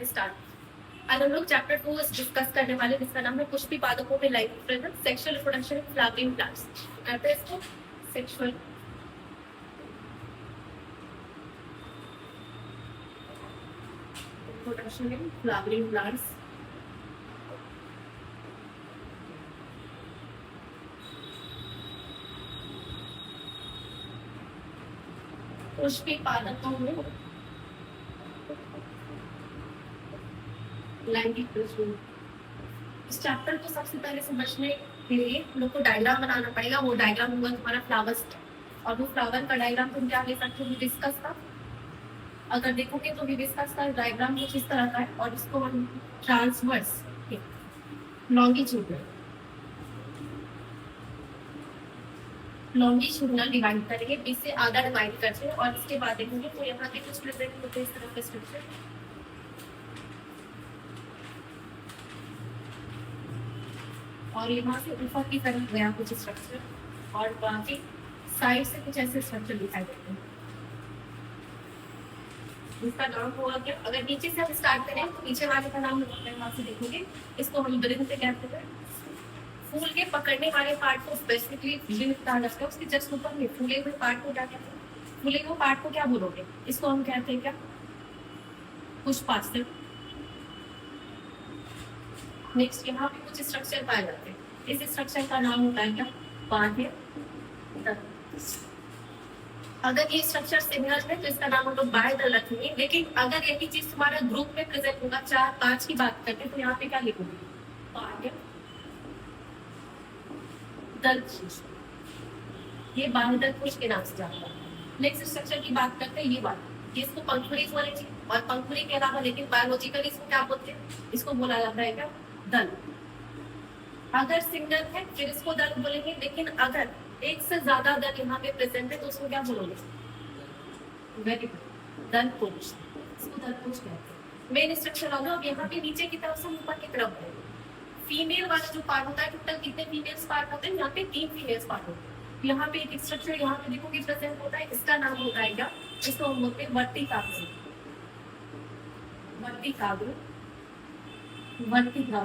Start. आज हम लोग चैप्टर 2 डिस्कस करने वाले, जिसका नाम है पुष्पी पादपों में life presence, sexual reproduction in flowering plants. करते हैं इसको sexual reproduction in flowering plants. Pushpi पादपों में लैंगिक प्रजनन। इस चैप्टर को सबसे पहले समझने के लिए हम लोग को डायग्राम बनाना पड़ेगा। वो डायग्राम होगा तुम्हारा फ्लावर्स, और वो फ्लावर का डायग्राम तुम क्या ले सकते हो? डिस्कस का। अगर देखोगे तो डिस्कस का डायग्राम कुछ इस तरह का है, और इसको हम ट्रांसवर्स लॉन्गिट्यूडनल डिवाइड करेंगे, बी से आधा डिवाइड करते हैं, और इसके बाद देखेंगे तो यहाँ पे कुछ प्रेजेंट होते हैं इस तरह के स्ट्रक्चर। और यहाँ से ऊपर की तरफ गया कुछ स्ट्रक्चर, और बाकी साइड से कुछ ऐसे स्ट्रक्चर दिखाई देते हैं। इसका नाम होगा क्या? अगर नीचे से हम स्टार्ट करें तो नीचे वाले का नाम वहां से देखोगे, इसको हम ब्रिंग से कहते हैं। फूल के पकड़ने वाले पार्ट को स्पेसिफिकली ब्रिंग कहा जाता है। उसके जस्ट ऊपर में फूले हुए पार्ट को क्या कहते हैं? फूले हुए पार्ट को क्या बोलोगे? इसको हम कहते हैं क्या? पुष्पास्त्र। नेक्स्ट यहाँ पे कुछ स्ट्रक्चर पाए जाते हैं। इस स्ट्रक्चर का नाम होता है क्या? बाह्य दल। अगर ये स्ट्रक्चर सिमिलर है तो इसका नाम हम लोग बाह्य दल रखेंगे। लेकिन अगर यही चीज तुम्हारा ग्रुप में प्रेजेंट होगा, 4-5 की बात करते हैं, तो यहाँ पे क्या लिखोगे? बाह्य दल। ये बाह्य दल पुष्प के नाम से जाता है। नेक्स्ट स्ट्रक्चर की बात करते हैं, ये बात, इसको पंखुड़ी बोलेंगे, और पंखुड़ी के अलावा लेकिन बायोलॉजिकली इसको क्या बोलते हैं? इसको बोला जाता है क्या? दल। अगर सिंगल है फिर इसको दल बोलेंगे, लेकिन अगर एक से ज्यादा दल यहाँ पे प्रेजेंट है तो उसको क्या बोलोगे? वेरी गुड, दल पुरुष। इसको दल पुरुष कहते हैं। मेन स्ट्रक्चर होगा। अब यहाँ पे नीचे की तरफ से ऊपर की तरफ है, फीमेल वाला जो पार्ट होता है, टोटल कितने फीमेल्स पार्ट होते हैं? यहाँ पे 3 फीमेल्स पार्ट होते हैं। यहाँ पे एक स्ट्रक्चर यहाँ पे देखोगे प्रेजेंट होता है, इसका नाम होता है क्या? इसको हम बोलते हैं वर्तिकाग्र। वर्तिकाग्र, वर्तिका।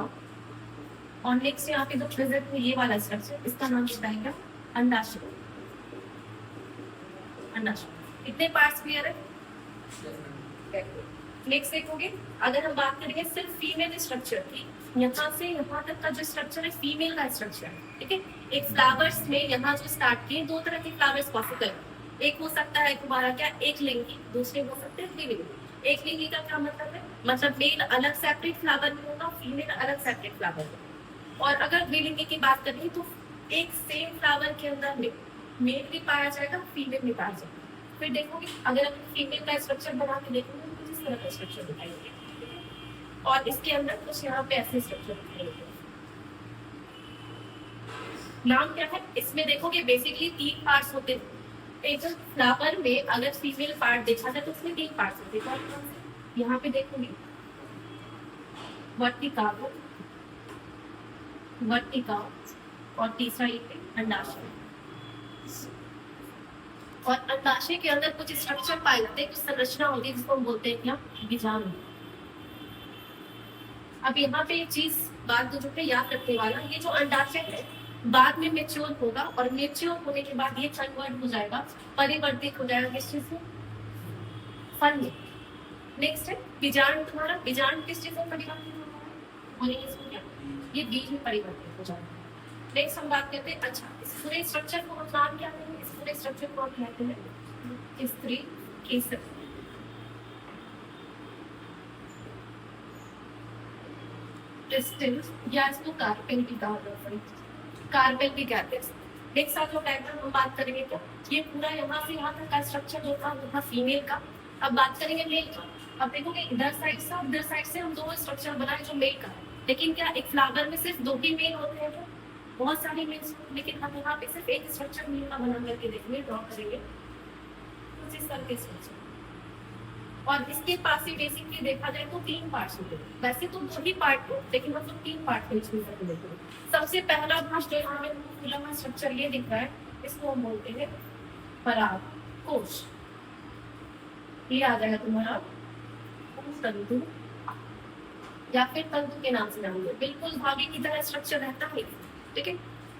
और नेक्स्ट यहाँ पे जो प्रेजेंट है ये वाला स्ट्रक्चर, इसका नाम होता है क्या? अंडाशय। अंडाशय। कितने पार्ट्स क्लियर है? नेक्स्ट देखोगे, अगर हम बात करेंगे सिर्फ फीमेल स्ट्रक्चर की, यहाँ से यहाँ तक का जो स्ट्रक्चर है फीमेल का स्ट्रक्चर है, ठीक है। एक फ्लावर्स में यहाँ जो स्टार्ट किए, 2 तरह के फ्लावर्स पॉसिबल है। एक हो सकता है तुम्हारा क्या? एक लिंगी, दूसरे हो सकते हैं द्विलिंगी। एक लिंगी का क्या मतलब है? मतलब मेल अलग सेपरेट फ्लावर में होगा, फीमेल अलग सेपरेट फ्लावर में। और अगर द्विलिंगी की बात करें तो एक सेम फ्लावर के अंदर मेल भी पाया जाएगा, फीमेल भी पाया जाएगा। फिर देखोगे, अगर हम फीमेल का स्ट्रक्चर बना के देखोगे तो इस तरह का स्ट्रक्चर दिखाई देगा, और इसके अंदर कुछ यहाँ पे ऐसे स्ट्रक्चर दिखाई देगा। नाम क्या है? इसमें देखोगे बेसिकली 3 पार्ट्स होते हैं। एक फ्लावर में अगर फीमेल पार्ट देखा जाए तो उसमें 3 पार्ट्स होते हैं। यहाँ पे देखोगे वर्तिकाग्र, वर्तिका, और तीसरा ये अंडाशय। और अंडाशय के अंदर कुछ स्ट्रक्चर पाए जाते हैं, कुछ संरचना होती है जिसको हम बोलते हैं क्या? बीजाणु। अब यहाँ पे एक चीज बात जो है याद रखने वाला, ये जो अंडाशय है बाद में मेच्योर होगा, और मेच्योर होने के बाद ये कन्वर्ट हो जाएगा, परिवर्तित हो जाएगा किस चीज से? फल में। नेक्स्ट है बीजाणु। तुम्हारा बीजाणु किस चीज में परिवर्तित होगा? और इसको क्या? ये बीज में परिवर्तित हो जाएगा। नेक्स्ट हम बात करते हैं, अच्छा इस पूरे स्ट्रक्चर को हम नाम क्या देंगे? इस पूरे स्ट्रक्चर को हम कहते हैं स्त्री केसर। क्रिस्टल्स, या इसको कार्पेल भी कहा जाता है, कार्पेल भी कहते हैं। नेक्स्ट आप लोग डायग्राम हम बात करेंगे तो ये पूरा यहाँ से यहाँ तक का स्ट्रक्चर जो था वो था फीमेल का। अब बात करेंगे मेल का। अब देखोगे इधर साइड से और इधर साइड से हम 2 स्ट्रक्चर बनाए जो मेल का है, लेकिन क्या एक फ्लावर में सिर्फ 2 ही मेल होते हैं? तो बहुत सारे मेल्स, लेकिन हम यहाँ पे सिर्फ एक स्ट्रक्चर मेल का बना करके देखेंगे, ड्रॉ करेंगे कुछ इस तरह के स्ट्रक्चर। और इसके पास ही बेसिकली देखा जाए तो 3 पार्ट्स होते हैं। वैसे तो 2 ही पार्ट हो, लेकिन हम लोग 3 पार्ट में इसमें करके देते हैं। सबसे पहला भाग जो यहाँ में खुला हुआ स्ट्रक्चर ये दिख रहा है, इसको हम बोलते हैं परागकोश। ये आ जाएगा तुम्हारा तंतु या फिर तंतु के नाम से जानेंगे। बिल्कुल धागे की तरह स्ट्रक्चर रहता है, ठीक है।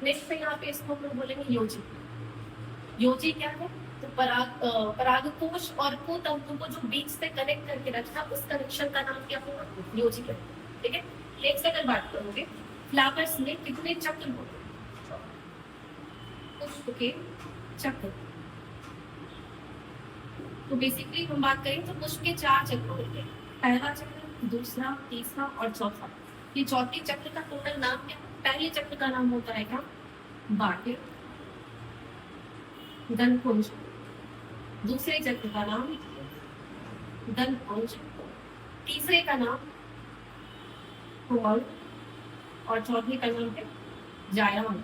नेक्स्ट है यहाँ पे इसको हम लोग बोलेंगे योजी। योजी क्या है? तो परागकोश और कुतंतु को जो बीच से कनेक्ट करके रखा, उस कनेक्शन का नाम क्या होगा? योजी है, ठीक है। नेक्स्ट अगर बात करोगे, फ्लावर्स में कितने चक्र होते हैं? पुष्प के चक्र। तो बेसिकली हम बात करें तो पुष्प के 4 चक्र होते हैं। पहला चक्र, दूसरा, तीसरा और चौथा। ये चौथे चक्र का टोटल नाम क्या है? पहले चक्र का नाम होता है क्या? बाह्य दलपुंज। दूसरे चक्र का नाम दलपुंज। तीसरे का नाम कोमल और चौथे का नाम है जायाम।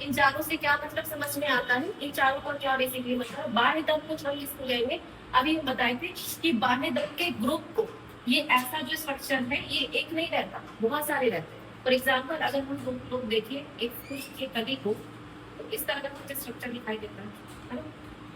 इन चारों से क्या मतलब समझ में आता है? इन चारों का क्या बेसिकली मतलब? बाह्य दलपुंज हम किसको लेंगे? अभी हम बताए थे कि बाह्य दल के ग्रुप को, ये ऐसा जो स्ट्रक्चर है ये एक नहीं रहता, बहुत सारे रहते हैं। फॉर एग्जाम्पल अगर हम लोग देखिए एक पुष्प के कली को, तो इस तरह का कुछ स्ट्रक्चर दिखाई देता है ना?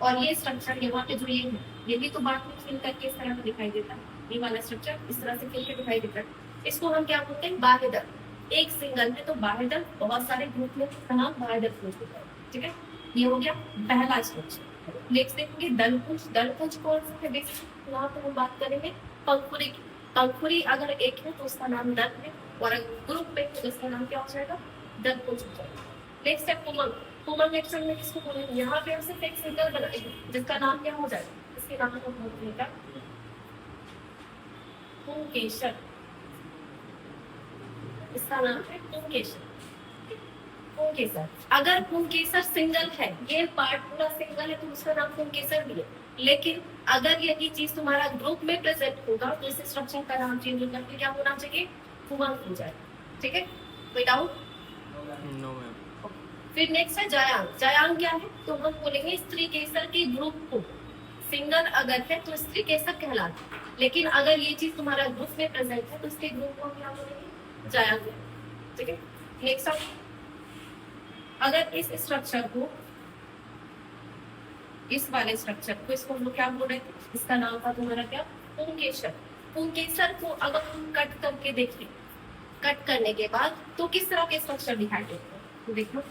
और ये स्ट्रक्चर यहाँ पे जो ये है, ये भी तो बाद में फिल करके इस तरह का दिखाई देता है। ये वाला स्ट्रक्चर इस तरह से फिल के दिखाई देता है। इसको हम क्या बोलते हैं? बाह्य दल। एक सिंगल में तो बाह्य दल, बहुत सारे ग्रुप में नाम बाह्य दल होता है, ठीक है। ये हो गया पहला स्ट्रक्चर। नेक्स्ट देखेंगे दलपुंज। दलपुंज कौन सा है? बेसिकली यहाँ पे हम बात करेंगे पंखुड़ी की। पंखुड़ी अगर एक है तो उसका नाम दल है, और अगर ग्रुप में है तो उसका नाम क्या हो जाएगा? दलपुंज हो जाएगा। नेक्स्ट है कोमल। कोमल नेक्स्ट में किसको बोलेंगे? यहाँ पे हम सिर्फ एक सिंगल बनाएंगे जिसका नाम क्या हो जाएगा? इसके नाम को बोलेगा पुंकेसर। इसका नाम है पुंकेसर। पुंकेसर। अगर पुंकेसर सिंगल है, ये पार्ट पूरा सिंगल है, तो उसका नाम पुंकेसर भी है। लेकिन अगर यही चीज तुम्हारा ग्रुप में प्रेजेंट होगा तो इस स्ट्रक्चर का नाम चेंज होकर के क्या होना चाहिए? कुमांग हो जाए, ठीक है। कोई डाउट? No ma'am. फिर नेक्स्ट है जायांग। जायांग क्या है? तो हम बोलेंगे स्त्री केसर के ग्रुप को। सिंगल अगर है तो स्त्री केसर कहलाता है, लेकिन अगर ये चीज तुम्हारा ग्रुप में प्रेजेंट है तो इसके ग्रुप को हम क्या बोलेंगे? जायांग, ठीक है। नेक्स्ट अगर इस स्ट्रक्चर को, इस वाले स्ट्रक्चर को, इसको हम लोग क्या बोल रहे थे? इसका नाम था तुम्हारा क्या? पुंकेसर। पुंकेसर को अगर हम कट करके देखें, कट करने के बाद तो किस तरह के स्ट्रक्चर दिखाई देते हैं? तो देखो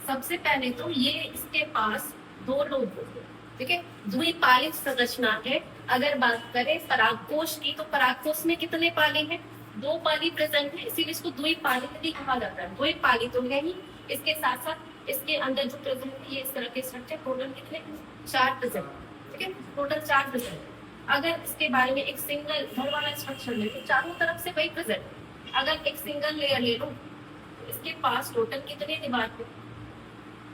सबसे पहले तो ये इसके पास 2 लोब होते हैं, ठीक है। द्विपालिक संरचना है। अगर बात करें परागकोश की, तो परागकोश में कितने पाली हैं? 2 पाली प्रेजेंट है, इसीलिए इसको द्विपालिक भी कहा जाता है। द्विपाली तो है ही, इसके साथ साथ इसके अंदर जो प्रेजेंट है ये इस तरह के स्ट्रक्चर टोटल कितने? 4 प्रेजेंट, ठीक है। Total 4 present. अगर इसके बारे में एक सिंगल घर वाला स्ट्रक्चर ले तो चारों तरफ से वही प्रेजेंट। अगर एक सिंगल लेयर ले लो, इसके पास टोटल कितने दीवार है?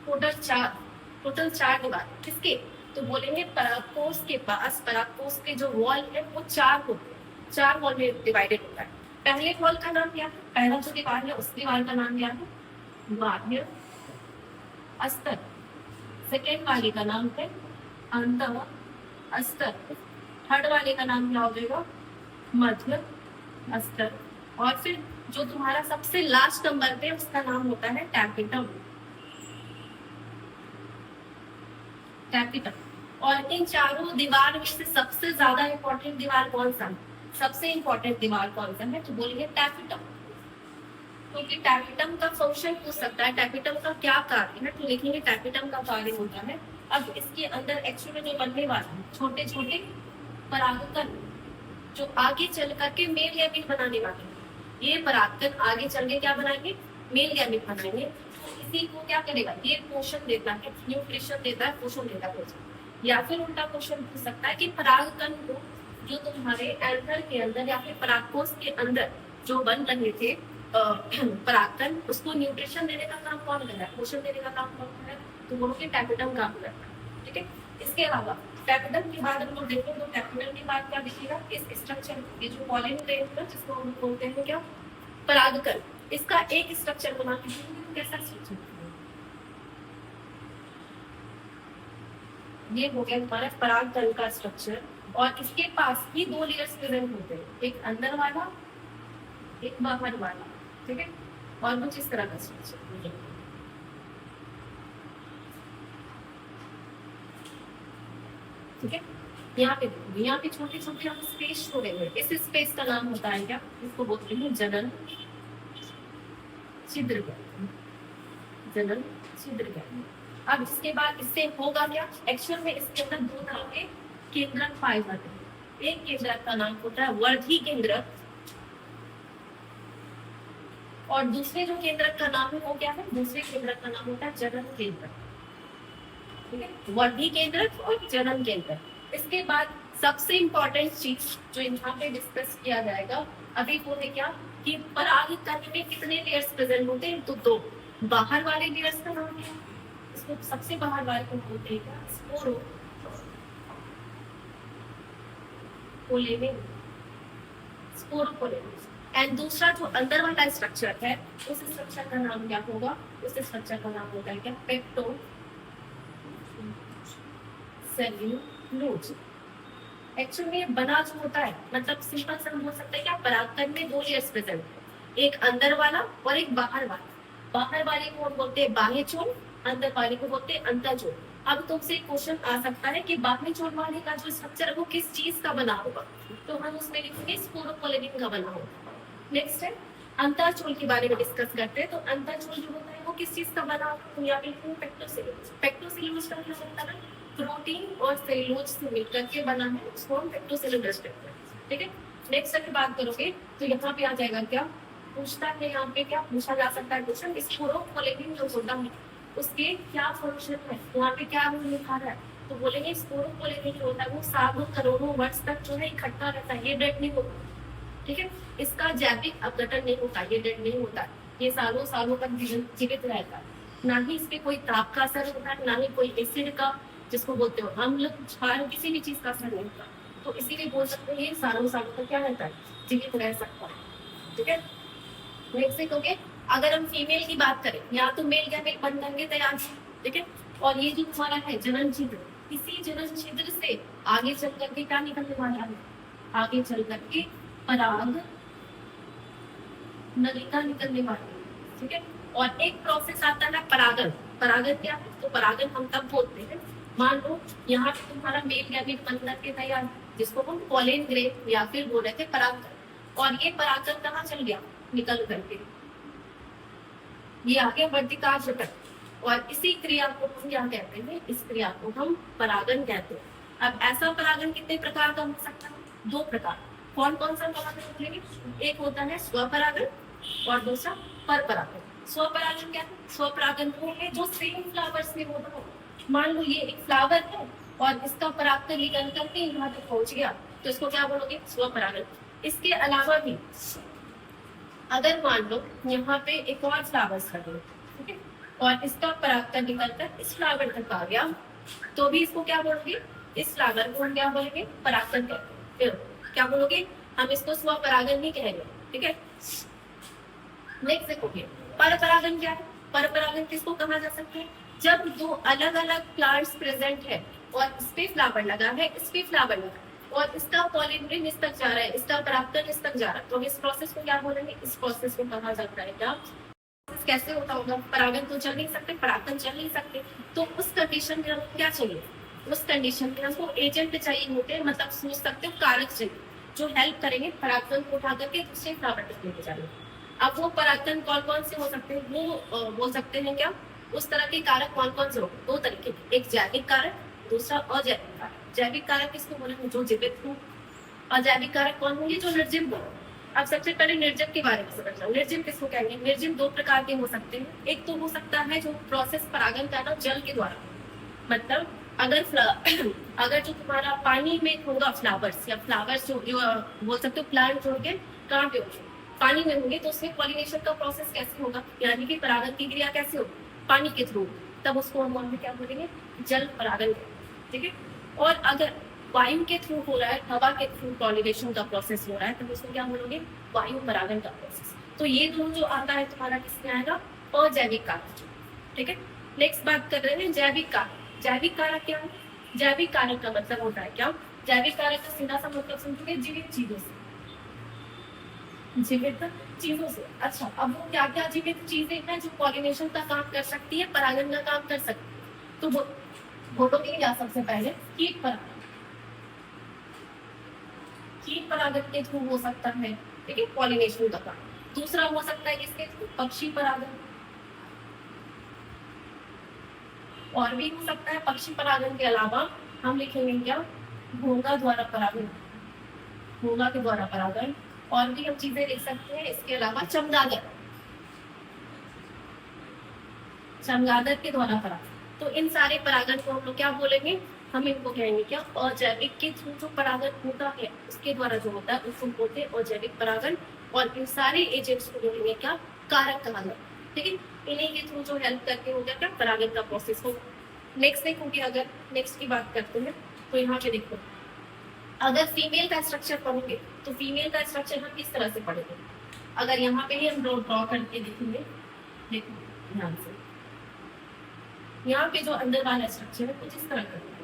टोटल 4 दीवार। किसके? तो बोलेंगे परागकोश के पास, परागकोश के जो वॉल है वो 4 होते हैं, 4 वॉल में डिवाइडेड होता है। पहले वॉल का नाम क्या है? पहला जो दीवार है उस दीवार का नाम क्या है? बाह्य अस्तर। सेकेंड वाले का नाम है अंतः अस्तर। थर्ड वाले का नाम क्या हो जाएगा? मध्य अस्तर। और फिर जो तुम्हारा सबसे लास्ट नंबर पे उसका नाम होता है टैपिटम। टैपिटम। और इन चारों दीवार में से सबसे ज्यादा इंपॉर्टेंट दीवार कौन सा है? सबसे इंपॉर्टेंट दीवार कौन सा है? तो बोलिए टैपिटम। क्योंकि टैपिटम का फंक्शन पूछ सकता है, टैपिटम का क्या कार्य है, तो लिखेंगे टैपिटम का कार्य होता है। अब इसके अंदर एक्चुअली जो बनने वाले छोटे छोटे परागकण जो आगे चल करके मेल गैमेट बनाने वाले हैं, ये परागकण आगे चल के क्या बनाएंगे? मेल गैमेट बनाएंगे। तो इसी को क्या करेगा? ये पोषण देता है, न्यूट्रिशन देता है, पोषण देता है। या फिर उल्टा क्वेश्चन पूछ सकता है कि परागकण को जो तुम्हारे एंथर के अंदर या फिर परागकोश के अंदर जो बन रहे थे परागकण, उसको न्यूट्रिशन देने का काम कौन कर रहा है? पोषण देने का काम कौन कर रहा है? तो वो लोग टैपिटम काम कर रहा है, ठीक है। इसके अलावा टैपिटम के बाद हम लोग देखें तो टैपिटम के बाद क्या दिखेगा? इस स्ट्रक्चर, ये जो पॉलिन ग्रेन है जिसको हम बोलते हैं क्या? परागकण। इसका एक स्ट्रक्चर बना के कैसा स्ट्रक्चर? ये हो गया हमारा परागकण का स्ट्रक्चर। और इसके पास ही 2 लेयर्स प्रेजेंट होते हैं, एक अंदर वाला, एक बाहर वाला, ठीक है। और कुछ इस तरह का स्ट्रक्चर। ठीक है, यहाँ पे देखो, यहाँ पे छोटे छोटे हम स्पेस छोड़े हुए, इस स्पेस का नाम होता है क्या, इसको बोलते हैं जनन छिद्र। जनन छिद्र कहते हैं। अब इसके बाद इससे होगा क्या, एक्चुअल में इसके अंदर दो तरह के केंद्रक पाए जाते हैं। एक केंद्रक का नाम होता है वर्धी केंद्रक, और दूसरे जो केंद्रक का नाम है वो क्या है, दूसरे केंद्रक का नाम होता है जनन केंद्रक। ठीक है, वर्धी केंद्रक और जनन केंद्रक। इसके बाद सबसे इंपॉर्टेंट चीज जो यहाँ पे डिस्कस किया जाएगा अभी वो है क्या, कि परागकण में कितने लेयर्स प्रेजेंट होते हैं, तो दो। बाहर वाले लेयर्स का नाम क्या, इसको सबसे बाहर वाले को बोलते हैं क्या, स्पोरो स्पोरोपोलेमिक। एंड दूसरा जो अंदर वाला स्ट्रक्चर है, उस स्ट्रक्चर का नाम क्या होगा, उस स्ट्रक्चर का नाम होता है क्या, पेप्टो सेल्यूलोज। एक्चुअली ये बना जो होता है, मतलब सिंपल सा बोल सकते हैं क्या, परागकण में दो लेयर्स प्रेजेंट है, एक अंदर वाला और एक बाहर वाला। बाहर वाले को बोलते हैं बाह्य चोल, अंदर वाले को बोलते हैं अंतःचोल। अब तुमसे एक क्वेश्चन आ सकता है कि बाह्य चोल वाले का जो स्ट्रक्चर है वो किस चीज का बना होगा, तो हम उसमें लिखेंगे स्पोरोपोलेमिक का बना होगा। नेक्स्ट है अंतःचोल के बारे में डिस्कस करते हैं, तो अंतःचोल जो होता है वो किस चीज का बना होगा, तो यहाँ पे पेक्टोसेलुलोज। पेक्टोसेलुलोज का क्या होता है, प्रोटीन और सेलुलोज से मिलकर के बना है, उसको हम पेक्टोसेलुलोज कहते हैं। ठीक है, नेक्स्ट अगर बात करोगे तो यहाँ पे आ जाएगा क्या, पूछता है यहाँ पे क्या पूछा जा सकता है क्वेश्चन, स्पोरोपोलेमिक जो होता है उसके क्या फंक्शन है, यहाँ पे क्या रूल लिखा है, तो बोलेंगे स्पोरोपोलेमिक जो होता है वो सालों करोड़ों वर्ष तक जो है इकट्ठा रहता है, ये डेड नहीं होता। ठीक है, इसका जैविक अपघटन नहीं होता, ये डेड नहीं होता, ये सालों सालों तक जीवित रहता है। ना ही इस पे कोई ताप का असर होता है, ना ही कोई एसिड का, जिसको बोलते हो अम्ल, क्षार, किसी भी चीज का असर नहीं होता। तो इसीलिए बोल सकते हैं ये सालों सालों तक क्या रहता है, जीवित रह सकता है। ठीक है, नेक्स्ट ओके, अगर हम फीमेल की बात करें, या तो मेल या मेल बनेंगे तैयार। ठीक है, और ये जो हमारा है जनन छिद्र, इसी जनन छिद्र से आगे चल करके क्या निकलने वाला है, आगे चल करके पराग नलिका निकलने वाली है। ठीक है, और एक प्रोसेस आता है परागन। परागन क्या है, तो परागन हम तब बोलते हैं, मान लो यहाँ पे तुम्हारा मेल गैमेट बन करके तैयार, जिसको हम पॉलन ग्रेन या फिर बोल रहे थे परागन, और ये परागन कहाँ चल गया, निकल करके ये आगे वर्तिकाज घटक, और इसी क्रिया को हम क्या कहते हैं, इस क्रिया को हम परागन कहते हैं। अब ऐसा परागन कितने प्रकार का हो सकता है, दो प्रकार। कौन कौन सा परागन बोलेंगे, एक होता है स्वपरागन और दूसरा परपरागन। स्वपरागन क्या है, स्वपरागन वो है जो सेम फ्लावर्स में होता है। मान लो ये एक फ्लावर है और इसका परागकण निकल करके यहाँ तक पहुंच गया, तो इसको क्या बोलोगे, स्वपरागन। इसके अलावा भी अगर मान लो यहाँ पे एक और फ्लावर्स लगे, ठीक है, और इसका परागकण निकलकर इस फ्लावर तक आ गया, तो भी इसको क्या बोलोगे, इस फ्लावर को हम क्या बोलेंगे, परागकण कहते हैं। क्या बोलोगे, हम इसको स्वपरागन नहीं कहेंगे। ठीक है, नेक्स्ट देखोगे परपरागन क्या है। परपरागन किसको कहा जा सकता है, जब दो अलग अलग प्लांट्स प्रेजेंट है और इस पे फ्लावर लगा है, इस पे फ्लावर लगा है, और इसका पॉलन ग्रेन इस तक जा रहा है, इसका परागकण इस तक जा रहा है, तो इस प्रोसेस को क्या बोलेंगे, इस प्रोसेस को कहा जाता है क्या, कैसे होता होगा, परागन तो चल नहीं सकते, परागकण चल नहीं सकते, तो उस कंडीशन में हमको क्या चाहिए, उस कंडीशन में हमको एजेंट चाहिए होते हैं, मतलब सोच सकते हो कारक चाहिए जो हेल्प करेंगे परागकण को उठा करके दूसरे फ्लावर तक लेके जाने। अब वो परागकण कौन कौन से हो सकते हैं, वो बोल सकते हैं क्या, उस तरह के कारक कौन कौन से हो, दो तरीके, एक जैविक कारक, दूसरा अजैविक कारक। जैविक कारक किसको बोलेंगे, जो जीवित हो। अजैविक कारक कौन होंगे, जो निर्जीव हो। अब सबसे पहले निर्जीव के बारे में समझना। निर्जीव किसको कहेंगे, निर्जीव दो प्रकार के हो सकते हैं, एक तो हो सकता है जो प्रोसेस परागन करना जल के द्वारा, मतलब अगर जो तुम्हारा पानी में होगा फ्लावर्स, या फ्लावर्स जो बोल सकते हो प्लांट जो होंगे कहाँ पे होंगे, पानी में होंगे, तो उसमें पॉलिनेशन का प्रोसेस कैसे होगा, यानी कि परागन की क्रिया कैसे होगी, पानी के थ्रू, तब उसको हम क्या बोलेंगे, जल परागन। ठीक है, और अगर वायु के थ्रू हो रहा है, हवा के थ्रू पॉलिनेशन का प्रोसेस हो रहा है, तो उसको क्या बोलोगे, वायु परागन का प्रोसेस। तो ये दोनों जो आता है तुम्हारा किसमें आएगा, अजैविक कारक। ठीक है, नेक्स्ट बात कर रहे हैं जैविक कारक। जैविक कारक क्या है, जैविक कारक का मतलब होता है क्या, जैविक कारक का सीधा सा मतलब समझोगे जीवित चीजों से, जीवित चीजों से। अच्छा, अब वो क्या क्या जीवित चीजें हैं जो पॉलिनेशन का काम कर सकती है, परागण का काम कर सकती है? तो बोलोगे क्या सबसे पहले? कीट परागण। कीट परागण के थ्रू हो सकता है, ठीक है, पॉलिनेशन का काम। दूसरा हो सकता है किसके थ्रू? पक्षी परागण। और भी हो सकता है पक्षी परागण के अलावा हम लिखेंगे क्या? घोंघा द्वारा परागण, घोंघा के द्वारा परागण। और भी हम चीजें लिख सकते हैं इसके अलावा चमगादड़, चमगादड़ के द्वारा परागण। तो इन सारे परागण को हम लोग क्या बोलेंगे? हम इनको कहेंगे क्या? अजैविक के थ्रू जो परागण होता है उसके द्वारा जो होता है उसको बोलते हैं अजैविक परागण। और इन सारे एजेंट्स को बोलेंगे क्या? कारक कहा जाता है, ठीक है। इन्हीं के थ्रू जो हेल्प करके हो गया क्या? परागण का प्रोसेस हो। नेक्स्ट देखोगे, अगर नेक्स्ट की बात करते हैं तो यहाँ पे देखो, अगर फीमेल का स्ट्रक्चर पढ़ोगे तो फीमेल का स्ट्रक्चर हम किस तरह से पढ़ेंगे? अगर यहाँ पे ही हम ड्रॉ करके देखेंगे, देखो ध्यान से, यहाँ पे जो अंदर वाला स्ट्रक्चर है कुछ इस तरह का है।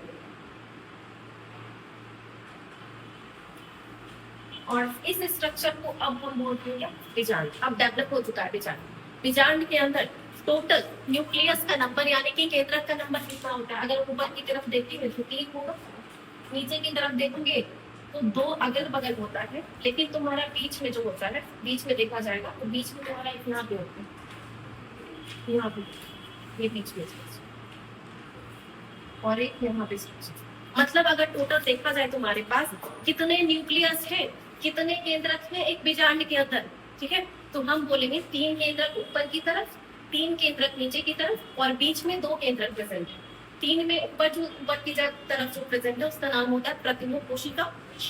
और इस स्ट्रक्चर को अब हम बोलते हैं बीजांड। अब डेवलप हो चुका है बीजांड। बीजांड के अंदर टोटल न्यूक्लियस का नंबर यानी कि केंद्रक का नंबर कितना होता है? अगर ऊपर की तरफ देखेंगे तो 3 होगा, नीचे की तरफ देखोगे तो 2 अगल बगल होता है, लेकिन तुम्हारा बीच में जो होता है, बीच में देखा जाएगा तो बीच में तुम्हारा यहाँ पे होता है, यहाँ पे, ये बीच में और एक यहाँ पे। मतलब अगर टोटल देखा जाए तुम्हारे पास कितने न्यूक्लियस है, कितने केंद्रक है एक बीजांड के अंदर, ठीक है। तो हम बोलेंगे 3 केंद्रक ऊपर की तरफ, 3 केंद्रक नीचे की तरफ और बीच में 2 केंद्रक प्रेजेंट है। 3 में ऊपर की तरफ जो प्रेजेंट है उसका नाम होता है प्रतिमुख कोशिका,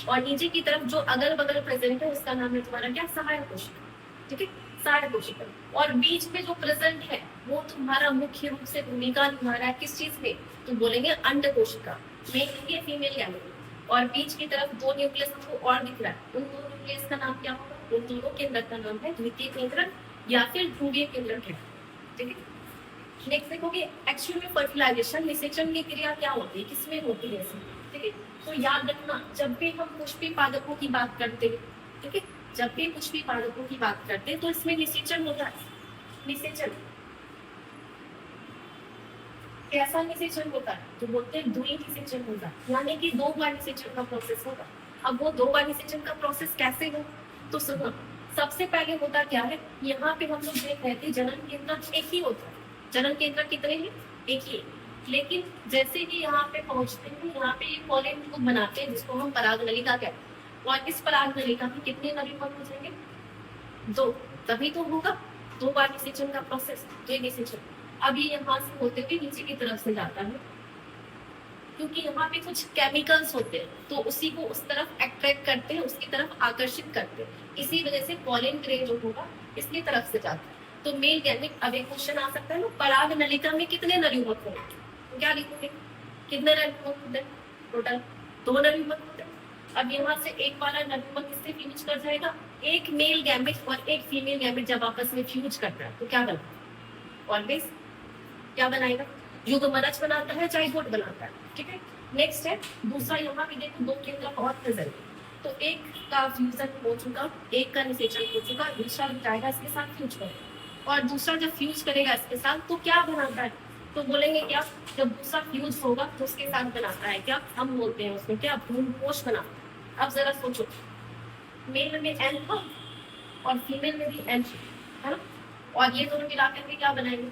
और नीचे की तरफ जो अगल बगल प्रेजेंट है उसका नाम है तुम्हारा क्या? सहायक कोशिका, ठीक है, सहायक कोशिका। और बीच में जो प्रेजेंट है वो तुम्हारा मुख्य रूप से भूमिका निभा रहा है किस चीज में? तो बोलेंगे अंड कोशिका, मेल या फीमेल यानी। और बीच की तरफ 2 न्यूक्लियस हमको और दिख रहा है, उन 2 न्यूक्लियस का नाम क्या होगा? उन दोनों केंद्रक का नाम है द्वितीय केंद्रक या फिर ध्रुवीय केंद्रक है, ठीक है। नेक्स्ट देखोगे एक्चुअल में फर्टिलाइजेशन, निषेचन की क्रिया क्या होती है, किसमें होती है, ठीक है। तो याद रखना जब भी हम पुष्पी पादपों की बात करते हैं, ठीक है, जब भी पुष्पी पादपों की बात करते हैं तो इसमें निषेचन होता है। निषेचन कैसा निषेचन होता है? तो बोलते हैं द्वि निषेचन होता है, यानी कि 2 बार निषेचन का प्रोसेस होगा। अब वो 2 बार निषेचन का प्रोसेस कैसे हो? तो सुनो, सबसे पहले होता क्या है, यहाँ पे हम लोग देख रहे थे जनन केंद्र एक ही होता है। जनन केंद्र कितने हैं? एक ही। लेकिन जैसे ही यहाँ पे पहुंचते हैं, यहाँ पे ये पॉलन को बनाते हैं जिसको हम परागनलिका कहते हैं। और इस परागनलिका में कितने नलिका हो जाएंगे? 2, तभी तो होगा 2 बार निषेचन का प्रोसेस, ये निषेचन। अब ये यहाँ से होते हुए नीचे की तरफ से जाता है, क्योंकि यहाँ पे कुछ केमिकल्स होते हैं तो उसी को उस तरफ अट्रैक्ट करते हैं, उसकी तरफ आकर्षित करते हैं। इसी वजह से पॉलन ग्रेन जो होगा इसकी तरफ से जाता है। तो मेल गैमेट, अब एक क्वेश्चन आ सकता है ना, पराग नलिका में कितने नरयुग्मक होंगे? तो क्या लिखोगे? कितने नरयुग्मक होते हैं? टोटल 2 नरयुग्मक होते हैं। अब यहाँ से एक वाला नरयुग्मक किससे फ्यूज कर जाएगा? एक मेल गैमेट और एक फीमेल गैमेट जब आपस में फ्यूज करता है तो क्या बनता है? ऑलवेज क्या बनाएगा? युग्मनज बनाता है, जाइगोट बनाता है, ठीक है। नेक्स्ट है दूसरा, यहाँ पे देखो 2 केंद्रक और प्रेजेंट, तो एक का फ्यूजन हो चुका, एक का निषेचन हो चुका, दूसरा जाएगा इसके साथ फ्यूज करेगा। और दूसरा जब फ्यूज करेगा इसके साथ तो क्या बनाता है? तो बोलेंगे क्या? जब दूसरा फ्यूज होगा तो उसके साथ बनाता है क्या? हम बोलते हैं उसमें क्या? भ्रूणकोश बनाता है। अब जरा सोचो, मेल में एन था और फीमेल में भी एन है ना, और ये दोनों मिला करके क्या बनाएंगे?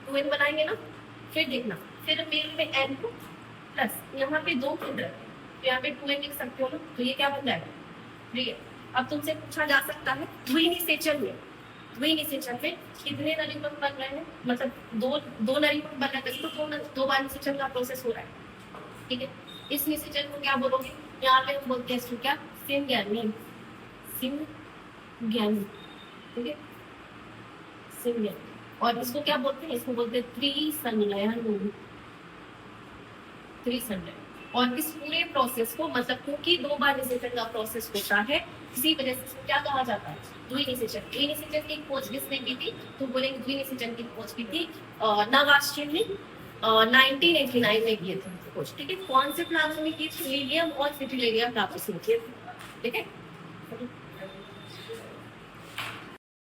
2n बनाएंगे ना। फिर देखना, फिर मेल में n प्लस यहाँ पे 2 केंद्र, तो यहाँ पे 2n लिख सकते हो ना, तो ये क्या बन जाएगा? ठीक है। अब तुमसे पूछा जा सकता है द्विनिषेचन में, द्विनिषेचन में कितने नलिका बन रहे हैं? मतलब 2 नलिका बन रहे हैं, तो 2 बार निषेचन का प्रोसेस हो रहा है, ठीक है। इस निषेचन को क्या बोलोगे? यहाँ पे हम बोलते हैं इसको क्या? सिंगैनी, सिंगैनी, ठीक है, सिंगैनी। और इसको क्या बोलते हैं? इसको बोलते हैं त्रिसंलयन, त्रिसंलयन। और इस पूरे प्रोसेस को, मतलब क्योंकि 2 बार निषेचन का प्रोसेस होता है, इसी वजह से इसको क्या कहा जाता है? द्विनिषेचन। द्विनिषेचन की खोज किसने की थी? तो बोलेंगे द्विनिषेचन की खोज की थी नवाश्चिन ने 1989 में किए थे खोज, ठीक है। कौन से प्लांट में की थी? लिलियम और फ्रिटिलिया प्लांट्स में किए थे, ठीक है।